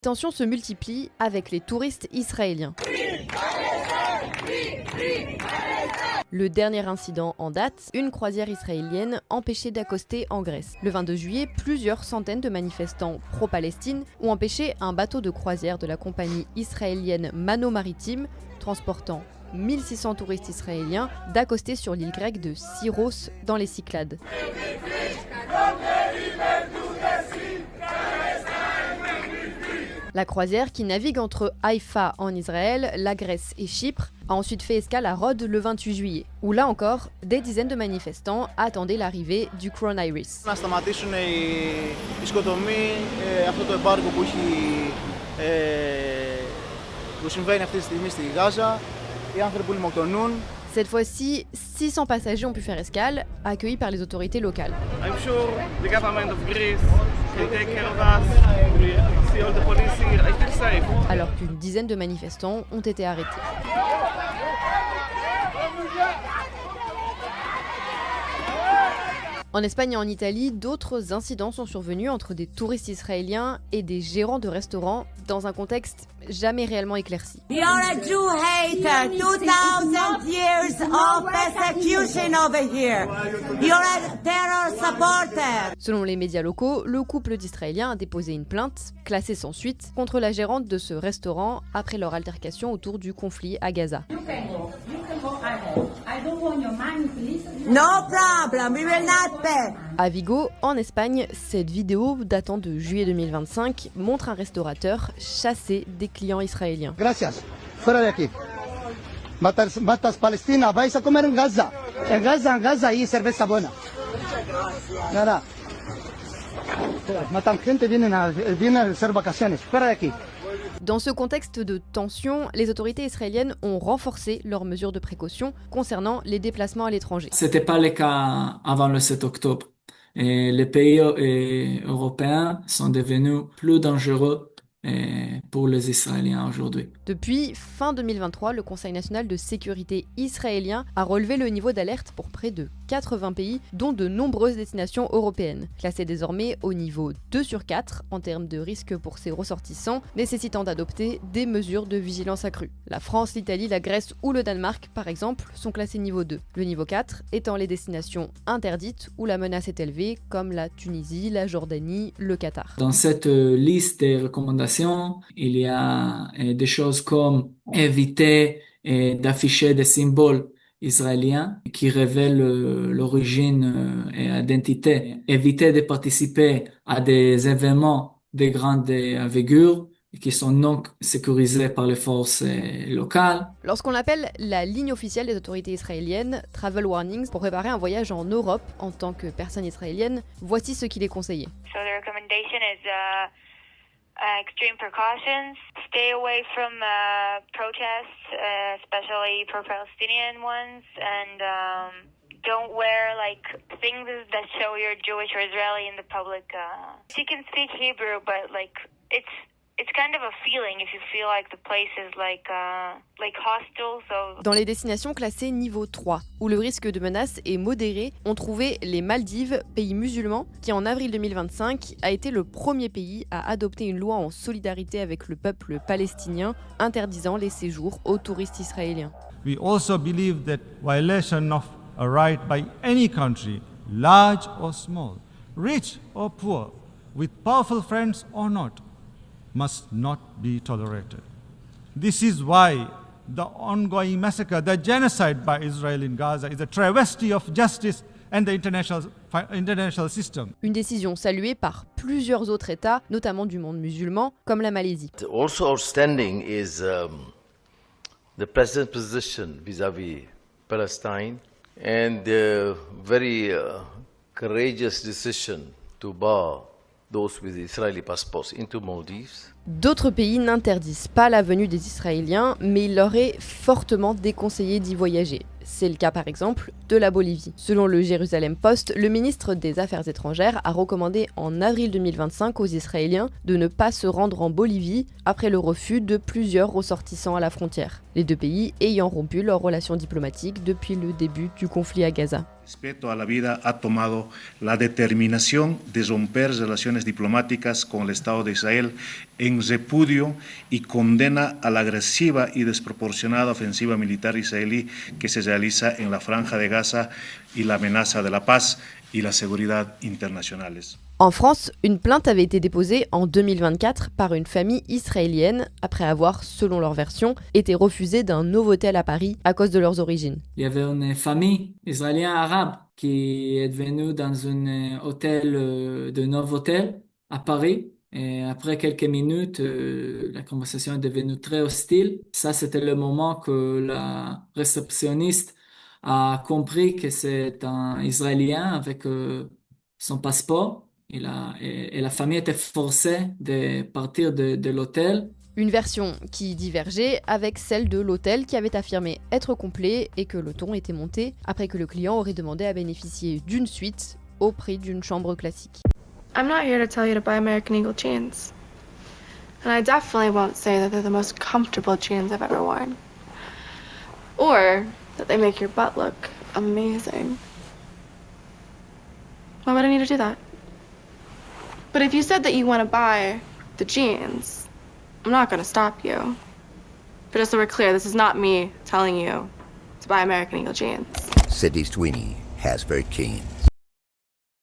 Les tensions se multiplient avec les touristes israéliens. Le dernier incident en date, une croisière israélienne empêchée d'accoster en Grèce. Le 22 juillet, plusieurs centaines de manifestants pro-Palestine ont empêché un bateau de croisière de la compagnie israélienne Mano Maritime, transportant 1600 touristes israéliens, d'accoster sur l'île grecque de Syros dans les Cyclades. La croisière, qui navigue entre Haïfa en Israël, la Grèce et Chypre, a ensuite fait escale à Rhodes le 28 juillet, où là encore, des dizaines de manifestants attendaient l'arrivée du Crown Iris. Cette fois-ci, 600 passagers ont pu faire escale, accueillis par les autorités locales. Alors qu'une dizaine de manifestants ont été arrêtés. En Espagne et en Italie, d'autres incidents sont survenus entre des touristes israéliens et des gérants de restaurants dans un contexte jamais réellement éclairci. You're a Jew hater, 2000 years of persecution over here. You're a terror supporter. Selon les médias locaux, le couple d'Israéliens a déposé une plainte, classée sans suite, contre la gérante de ce restaurant après leur altercation autour du conflit à Gaza. No problem, we will not pay. À Vigo, en Espagne, cette vidéo datant de juillet 2025 montre un restaurateur chasser des clients israéliens. Gracias. Fuera de aquí. Matas Palestina, vais a comer en Gaza. En Gaza hay cerveza buena. Nada. Matan gente, vienen a hacer vacaciones. Fuera de aquí. Dans ce contexte de tension, les autorités israéliennes ont renforcé leurs mesures de précaution concernant les déplacements à l'étranger. Ce n'était pas le cas avant le 7 octobre. Et les pays européens sont devenus plus dangereux pour les Israéliens aujourd'hui. Depuis fin 2023, le Conseil national de sécurité israélien a relevé le niveau d'alerte pour près de 80 pays, dont de nombreuses destinations européennes, classées désormais au niveau 2 sur 4 en termes de risque pour ses ressortissants, nécessitant d'adopter des mesures de vigilance accrue. La France, l'Italie, la Grèce ou le Danemark, par exemple, sont classés niveau 2. Le niveau 4 étant les destinations interdites où la menace est élevée, comme la Tunisie, la Jordanie, le Qatar. Dans cette liste des recommandations, il y a des choses comme éviter d'afficher des symboles israéliens qui révèlent l'origine et l'identité, éviter de participer à des événements de grande envergure qui sont non sécurisés par les forces locales. Lorsqu'on appelle la ligne officielle des autorités israéliennes Travel Warnings pour préparer un voyage en Europe en tant que personne israélienne, voici ce qu'il est conseillé. So the recommendation is extreme precautions. Stay away from protests, especially pro-Palestinian ones, and don't wear like things that show you're Jewish or Israeli in the public. You can speak Hebrew, but like it's kind of a feeling if you feel like the place is like hostile. So. Dans les destinations classées niveau 3, où le risque de menace est modéré, on trouvait les Maldives, pays musulman, qui en avril 2025 a été le premier pays à adopter une loi en solidarité avec le peuple palestinien, interdisant les séjours aux touristes israéliens. We also believe that violation of a right by any country, large or small, rich or poor, with powerful friends or not, must not be tolerated. This is why the ongoing massacre, the genocide by Israel in Gaza is a travesty of justice and the international system. Une décision saluée par plusieurs autres États, notamment du monde musulman, comme la Malaisie. Also outstanding is the president's position vis-à-vis Palestine and the very courageous decision to bar those with Israeli passports into Maldives. D'autres pays n'interdisent pas la venue des Israéliens, mais il leur est fortement déconseillé d'y voyager. C'est le cas par exemple de la Bolivie. Selon le Jérusalem Post, le ministre des Affaires étrangères a recommandé en avril 2025 aux Israéliens de ne pas se rendre en Bolivie après le refus de plusieurs ressortissants à la frontière, les deux pays ayant rompu leurs relations diplomatiques depuis le début du conflit à Gaza. Respeto a la vida ha tomado la determinación de romper relaciones diplomáticas con el Estado de Israel en repudio y condena a la agresiva y desproporcionada ofensiva militar israelí que se realiza en la Franja de Gaza y la amenaza de la paz y la seguridad internacionales. En France, une plainte avait été déposée en 2024 par une famille israélienne après avoir, selon leur version, été refusée d'un nouveau hôtel à Paris à cause de leurs origines. Il y avait une famille israélienne arabe qui est venue dans un hôtel de Novotel à Paris. Et après quelques minutes, la conversation est devenue très hostile. Ça, c'était le moment que la réceptionniste a compris que c'est un Israélien avec son passeport. Et la famille était forcée de partir de l'hôtel. Une version qui divergeait avec celle de l'hôtel qui avait affirmé être complet et que le ton était monté après que le client aurait demandé à bénéficier d'une suite au prix d'une chambre classique. I'm not here to tell you to buy American Eagle jeans. And I definitely won't say that they're the most comfortable jeans I've ever worn. Or that they make your butt look amazing. Why would I need to do that? But if you said that you want to buy the jeans, I'm not going to stop you. But just so we're clear, this is not me telling you to buy American Eagle jeans. Sydney Sweeney has very jeans.